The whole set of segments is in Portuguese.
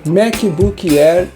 MacBook Air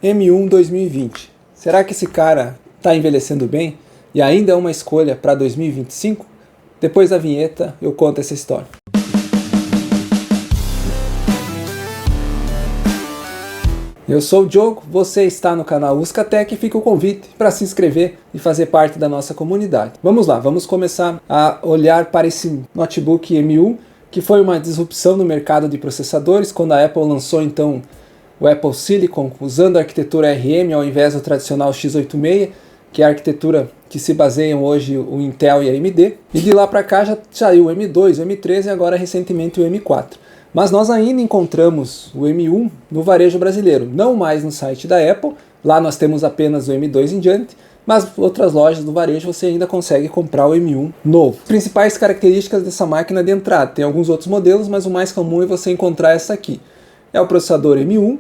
M1 2020. Será que esse cara está envelhecendo bem e ainda é uma escolha para 2025? Depois da vinheta eu conto essa história. Eu sou o Diogo, você está no canal Uscatech e fica o convite para se inscrever e fazer parte da nossa comunidade. Vamos lá, vamos começar a olhar para esse notebook M1, que foi uma disrupção no mercado de processadores, quando a Apple lançou então o Apple Silicon, usando a arquitetura ARM ao invés do tradicional x86, que é a arquitetura que se baseiam hoje o Intel e a AMD. E de lá para cá já saiu o M2, o M3 e agora recentemente o M4. Mas nós ainda encontramos o M1 no varejo brasileiro, não mais no site da Apple, lá nós temos apenas o M2 em diante, mas outras lojas do varejo você ainda consegue comprar o M1 novo. As principais características dessa máquina de entrada, tem alguns outros modelos, mas o mais comum é você encontrar essa aqui. É o processador M1,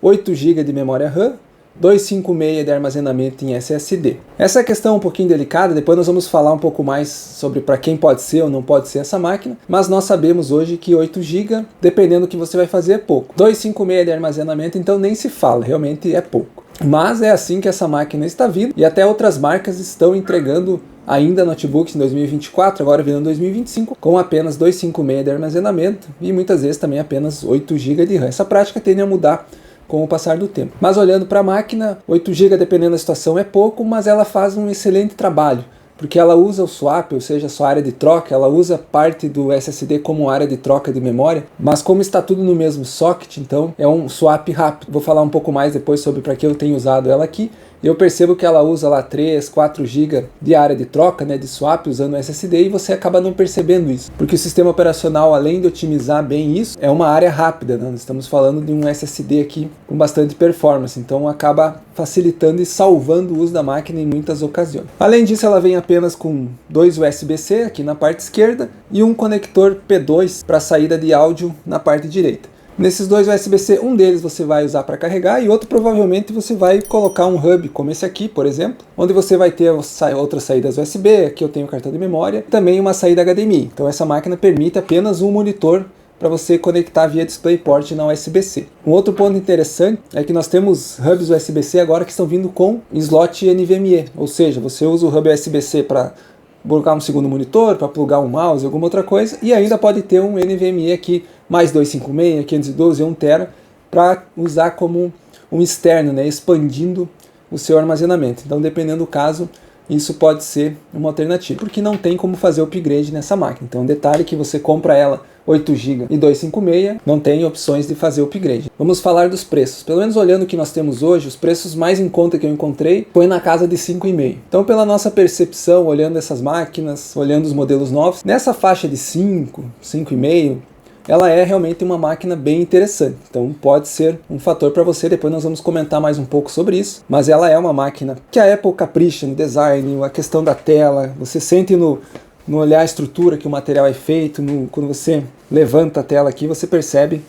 8 GB de memória RAM, 256 de armazenamento em SSD. Essa questão é um pouquinho delicada, depois nós vamos falar um pouco mais sobre para quem pode ser ou não pode ser essa máquina, mas nós sabemos hoje que 8 GB, dependendo do que você vai fazer, é pouco. 256 de armazenamento, então nem se fala, realmente é pouco. Mas é assim que essa máquina está vindo, e até outras marcas estão entregando ainda notebooks em 2024, agora virando 2025, com apenas 256 de armazenamento e muitas vezes também apenas 8 GB de RAM. Essa prática tende a mudar com o passar do tempo. Mas olhando para a máquina, 8 GB dependendo da situação é pouco, mas ela faz um excelente trabalho, porque ela usa o swap, ou seja, a sua área de troca, ela usa parte do SSD como área de troca de memória, mas como está tudo no mesmo socket, então é um swap rápido. Vou falar um pouco mais depois sobre para que eu tenho usado ela aqui. Eu percebo que ela usa lá 3, 4 GB de área de troca, de swap, usando o SSD, e você acaba não percebendo isso. Porque o sistema operacional, além de otimizar bem isso, é uma área rápida, né? Nós estamos falando de um SSD aqui com bastante performance, então acaba facilitando e salvando o uso da máquina em muitas ocasiões. Além disso, ela vem apenas com 2 USB-C aqui na parte esquerda e um conector P2 para saída de áudio na parte direita. Nesses 2 USB-C, um deles você vai usar para carregar e outro provavelmente você vai colocar um hub, como esse aqui, por exemplo, onde você vai ter outras saídas USB, aqui eu tenho cartão de memória, e também uma saída HDMI. Então essa máquina permite apenas um monitor para você conectar via DisplayPort na USB-C. Um outro ponto interessante é que nós temos hubs USB-C agora que estão vindo com slot NVMe, ou seja, você usa o hub USB-C para colocar um segundo monitor, para plugar um mouse, alguma outra coisa, e ainda pode ter um NVMe aqui, mais 256, 512 e 1 TB, para usar como um externo, expandindo o seu armazenamento. Então, dependendo do caso, isso pode ser uma alternativa, porque não tem como fazer upgrade nessa máquina. Então, detalhe que você compra ela 8 GB e 256, não tem opções de fazer upgrade. Vamos falar dos preços. Pelo menos olhando o que nós temos hoje, os preços mais em conta que eu encontrei foi na casa de 5,5. Então, pela nossa percepção, olhando essas máquinas, olhando os modelos novos, nessa faixa de 5, 5,5, ela é realmente uma máquina bem interessante. Então pode ser um fator para você, depois nós vamos comentar mais um pouco sobre isso. Mas ela é uma máquina que a Apple capricha no design, a questão da tela, você sente no olhar a estrutura que o material é feito, quando você levanta a tela aqui, você percebe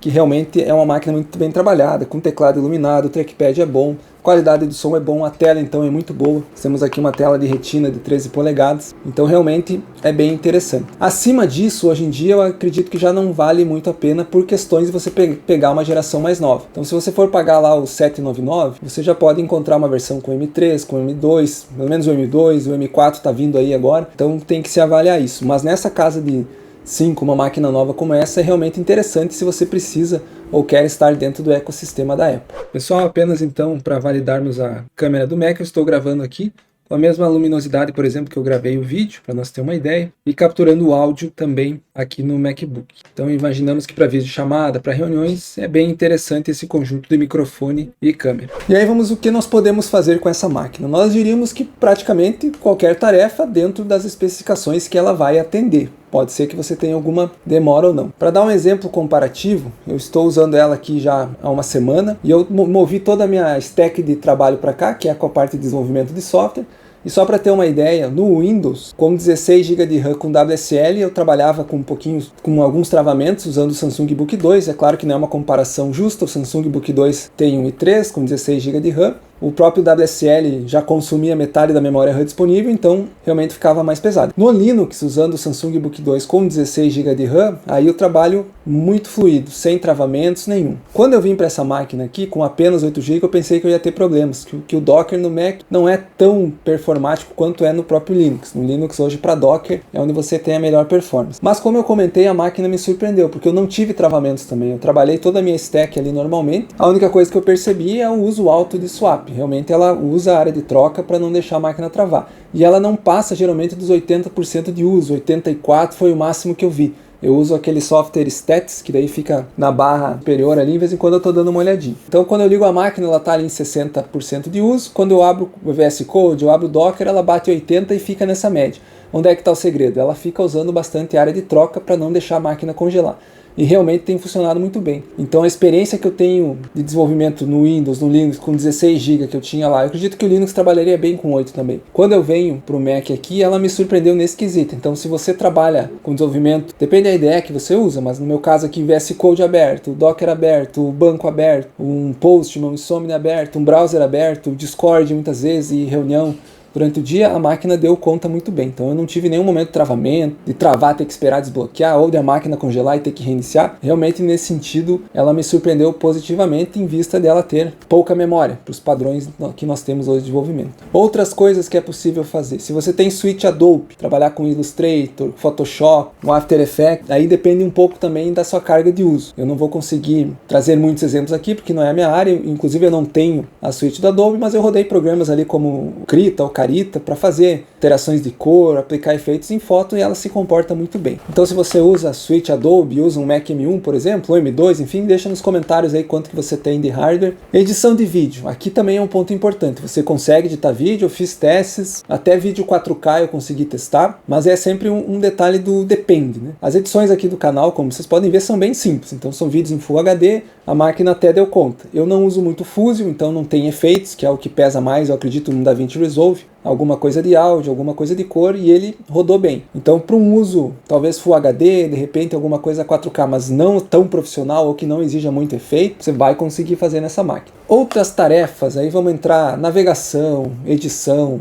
que realmente é uma máquina muito bem trabalhada, com teclado iluminado, o trackpad é bom, a qualidade do som é bom, a tela então é muito boa. Temos aqui uma tela de retina de 13 polegadas, então realmente é bem interessante. Acima disso, hoje em dia, eu acredito que já não vale muito a pena por questões de você pegar uma geração mais nova. Então se você for pagar lá o 799, você já pode encontrar uma versão com M3, com M2, pelo menos o M2, o M4 está vindo aí agora, então tem que se avaliar isso. Mas nessa casa de 5, uma máquina nova como essa é realmente interessante se você precisa ou quer estar dentro do ecossistema da Apple. Pessoal, apenas então para validarmos a câmera do Mac, eu estou gravando aqui com a mesma luminosidade, por exemplo, que eu gravei o vídeo, para nós ter uma ideia, e capturando o áudio também aqui no MacBook. Então imaginamos que para videochamada, para reuniões, é bem interessante esse conjunto de microfone e câmera. E aí vamos o que nós podemos fazer com essa máquina. Nós diríamos que praticamente qualquer tarefa dentro das especificações que ela vai atender. Pode ser que você tenha alguma demora ou não. Para dar um exemplo comparativo, eu estou usando ela aqui já há uma semana e eu movi toda a minha stack de trabalho para cá, que é com a parte de desenvolvimento de software. E só para ter uma ideia, no Windows, com 16 GB de RAM com WSL, eu trabalhava com alguns travamentos usando o Samsung Book 2. É claro que não é uma comparação justa, o Samsung Book 2 tem um i3 com 16 GB de RAM, o próprio WSL já consumia metade da memória RAM disponível, então realmente ficava mais pesado. No Linux, usando o Samsung Book 2 com 16 GB de RAM, aí eu trabalho muito fluido, sem travamentos nenhum. Quando eu vim para essa máquina aqui, com apenas 8 GB, eu pensei que eu ia ter problemas, que o Docker no Mac não é tão performático quanto é no próprio Linux. No Linux hoje para Docker é onde você tem a melhor performance. Mas como eu comentei, a máquina me surpreendeu, porque eu não tive travamentos também. Eu trabalhei toda a minha stack ali normalmente. A única coisa que eu percebi é o uso alto de swap. Realmente ela usa a área de troca para não deixar a máquina travar. E ela não passa geralmente dos 80% de uso, 84% foi o máximo que eu vi. Eu uso aquele software Stats, que daí fica na barra superior ali, de vez em quando eu estou dando uma olhadinha. Então quando eu ligo a máquina, ela está ali em 60% de uso. Quando eu abro o VS Code, eu abro o Docker, ela bate 80% e fica nessa média. Onde é que está o segredo? Ela fica usando bastante área de troca para não deixar a máquina congelar. E realmente tem funcionado muito bem. Então a experiência que eu tenho de desenvolvimento no Windows, no Linux, com 16 GB que eu tinha lá, eu acredito que o Linux trabalharia bem com 8 também. Quando eu venho para o Mac aqui, ela me surpreendeu nesse quesito. Então se você trabalha com desenvolvimento, depende da ideia que você usa, mas no meu caso aqui, VS Code aberto, o Docker aberto, o banco aberto, um Postman, um Insomnia aberto, um browser aberto, o Discord muitas vezes e reunião. Durante o dia a máquina deu conta muito bem, então eu não tive nenhum momento de travamento, de travar, ter que esperar desbloquear, ou de a máquina congelar e ter que reiniciar. Realmente nesse sentido ela me surpreendeu positivamente em vista dela ter pouca memória, para os padrões que nós temos hoje de desenvolvimento. Outras coisas que é possível fazer, se você tem suite Adobe, trabalhar com Illustrator, Photoshop, com After Effects, aí depende um pouco também da sua carga de uso. Eu não vou conseguir trazer muitos exemplos aqui, porque não é a minha área, inclusive eu não tenho a suite da Adobe, mas eu rodei programas ali como o Krita, o Carita para fazer interações de cor, aplicar efeitos em foto e ela se comporta muito bem. Então se você usa a suite Adobe, usa um Mac M1 por exemplo, ou M2, enfim, deixa nos comentários aí quanto que você tem de hardware. Edição de vídeo, aqui também é um ponto importante, você consegue editar vídeo, eu fiz testes, até vídeo 4K eu consegui testar, mas é sempre um detalhe do depende, né? As edições aqui do canal, como vocês podem ver, são bem simples, então são vídeos em Full HD, a máquina até deu conta. Eu não uso muito Fusion, então não tem efeitos, que é o que pesa mais, eu acredito, no DaVinci Resolve, alguma coisa de áudio, alguma coisa de cor, e ele rodou bem. Então para um uso, talvez Full HD, de repente alguma coisa 4K, mas não tão profissional ou que não exija muito efeito, você vai conseguir fazer nessa máquina. Outras tarefas, aí vamos entrar navegação, edição,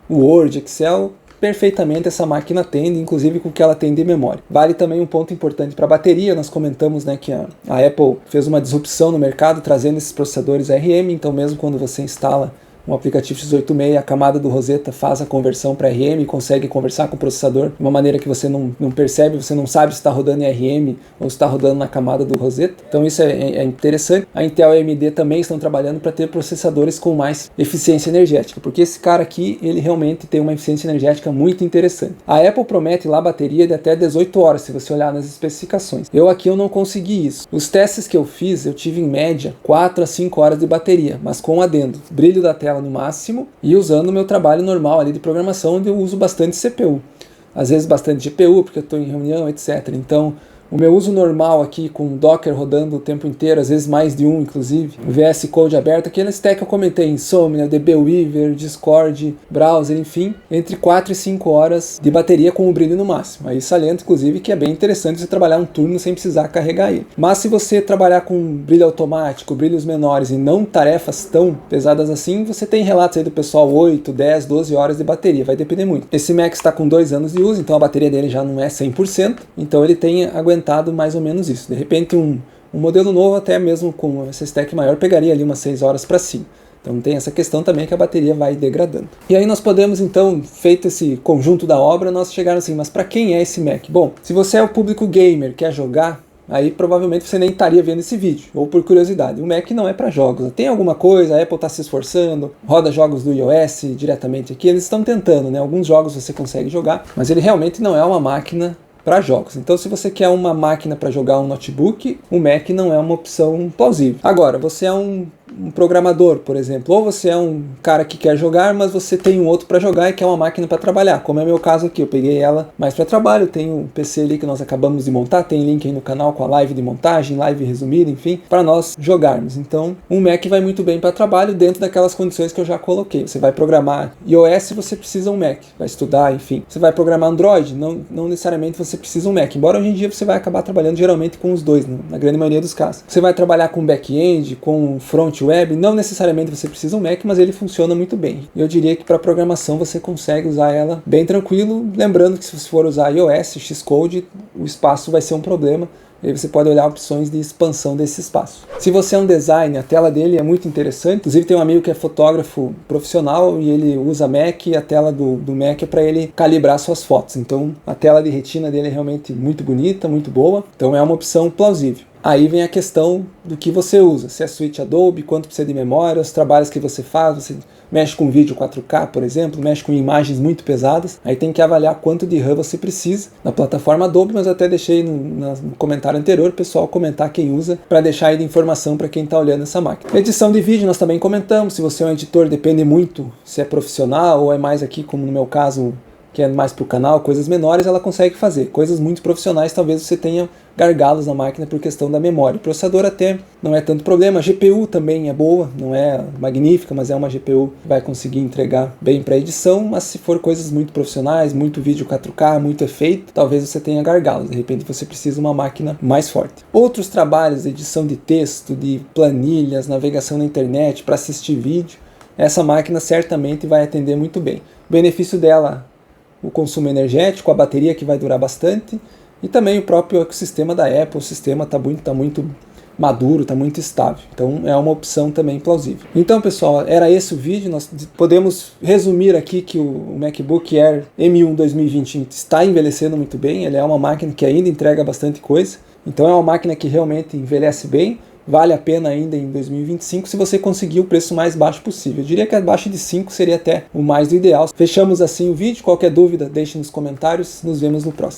Word, Excel, perfeitamente essa máquina atende, inclusive com o que ela tem de memória. Vale também um ponto importante para a bateria, nós comentamos, né, que a Apple fez uma disrupção no mercado trazendo esses processadores ARM, então mesmo quando você instala um aplicativo x86, a camada do Rosetta faz a conversão para RM e consegue conversar com o processador de uma maneira que você não percebe, você não sabe se está rodando em RM ou se está rodando na camada do Rosetta. Então isso é interessante. A Intel e a AMD também estão trabalhando para ter processadores com mais eficiência energética, porque esse cara aqui, ele realmente tem uma eficiência energética muito interessante. A Apple promete lá bateria de até 18 horas, se você olhar nas especificações. Eu não consegui isso. Os testes que eu fiz, eu tive em média 4 a 5 horas de bateria, mas com um adendo. Brilho da tela no máximo e usando o meu trabalho normal ali de programação, onde eu uso bastante CPU, às vezes bastante GPU porque eu estou em reunião, etc. Então o meu uso normal aqui com Docker rodando o tempo inteiro, às vezes mais de um inclusive, VS Code aberto, aquele stack que eu comentei, Insomnia, DBWeaver, Discord, browser, enfim, entre 4 e 5 horas de bateria com o brilho no máximo. Aí saliento inclusive que é bem interessante você trabalhar um turno sem precisar carregar ele. Mas se você trabalhar com brilho automático, brilhos menores e não tarefas tão pesadas assim, você tem relatos aí do pessoal 8, 10, 12 horas de bateria, vai depender muito. Esse Mac está com 2 anos de uso, então a bateria dele já não é 100%, então ele tem aguentado mais ou menos isso. De repente um modelo novo, até mesmo com essa stack maior, pegaria ali umas 6 horas para cima. Então tem essa questão também que a bateria vai degradando. E aí nós podemos então, feito esse conjunto da obra, nós chegar assim, mas para quem é esse Mac? Bom, se você é o público gamer, quer jogar, aí provavelmente você nem estaria vendo esse vídeo, ou por curiosidade. O Mac não é para jogos. Tem alguma coisa, a Apple está se esforçando, roda jogos do iOS diretamente aqui, eles estão tentando, né? Alguns jogos você consegue jogar, mas ele realmente não é uma máquina para jogos. Então se você quer uma máquina para jogar um notebook, o Mac não é uma opção plausível. Agora, você é um programador, por exemplo, ou você é um cara que quer jogar, mas você tem um outro para jogar e quer uma máquina para trabalhar, como é meu caso aqui, eu peguei ela mais para trabalho, tenho um PC ali que nós acabamos de montar, tem link aí no canal com a live de montagem, live resumida, enfim, para nós jogarmos. Então, um Mac vai muito bem para trabalho dentro daquelas condições que eu já coloquei. Você vai programar iOS, você precisa um Mac, vai estudar, enfim. Você vai programar Android, não necessariamente você precisa um Mac, embora hoje em dia você vai acabar trabalhando geralmente com os dois, né? Na grande maioria dos casos. Você vai trabalhar com back-end, com front front web, não necessariamente você precisa um Mac, mas ele funciona muito bem. Eu diria que para programação você consegue usar ela bem tranquilo, lembrando que se você for usar iOS, Xcode, o espaço vai ser um problema. E aí você pode olhar opções de expansão desse espaço. Se você é um designer, a tela dele é muito interessante. Inclusive tem um amigo que é fotógrafo profissional e ele usa Mac, e a tela do Mac é para ele calibrar suas fotos. Então a tela de retina dele é realmente muito bonita, muito boa. Então é uma opção plausível. Aí vem a questão do que você usa, se é suíte Adobe, quanto precisa de memória, os trabalhos que você faz, você mexe com vídeo 4K, por exemplo, mexe com imagens muito pesadas, aí tem que avaliar quanto de RAM você precisa na plataforma Adobe, mas até deixei no comentário anterior o pessoal comentar quem usa, para deixar aí de informação para quem está olhando essa máquina. Edição de vídeo nós também comentamos, se você é um editor depende muito se é profissional ou é mais aqui, como no meu caso, que é mais para o canal, coisas menores, ela consegue fazer. Coisas muito profissionais, talvez você tenha gargalos na máquina por questão da memória. O processador até não é tanto problema. A GPU também é boa, não é magnífica, mas é uma GPU que vai conseguir entregar bem para edição, mas se for coisas muito profissionais, muito vídeo 4K, muito efeito, talvez você tenha gargalos. De repente você precisa de uma máquina mais forte. Outros trabalhos, edição de texto, de planilhas, navegação na internet, para assistir vídeo, essa máquina certamente vai atender muito bem. O benefício dela, o consumo energético, a bateria que vai durar bastante, e também o próprio ecossistema da Apple, o sistema está muito maduro, está muito estável. Então é uma opção também plausível. Então pessoal, era esse o vídeo. Nós podemos resumir aqui que o MacBook Air M1 2020 está envelhecendo muito bem, ele é uma máquina que ainda entrega bastante coisa, então é uma máquina que realmente envelhece bem. Vale a pena ainda em 2025 se você conseguir o preço mais baixo possível. Eu diria que abaixo de 5 seria até o mais do ideal. Fechamos assim o vídeo. Qualquer dúvida, deixe nos comentários. Nos vemos no próximo.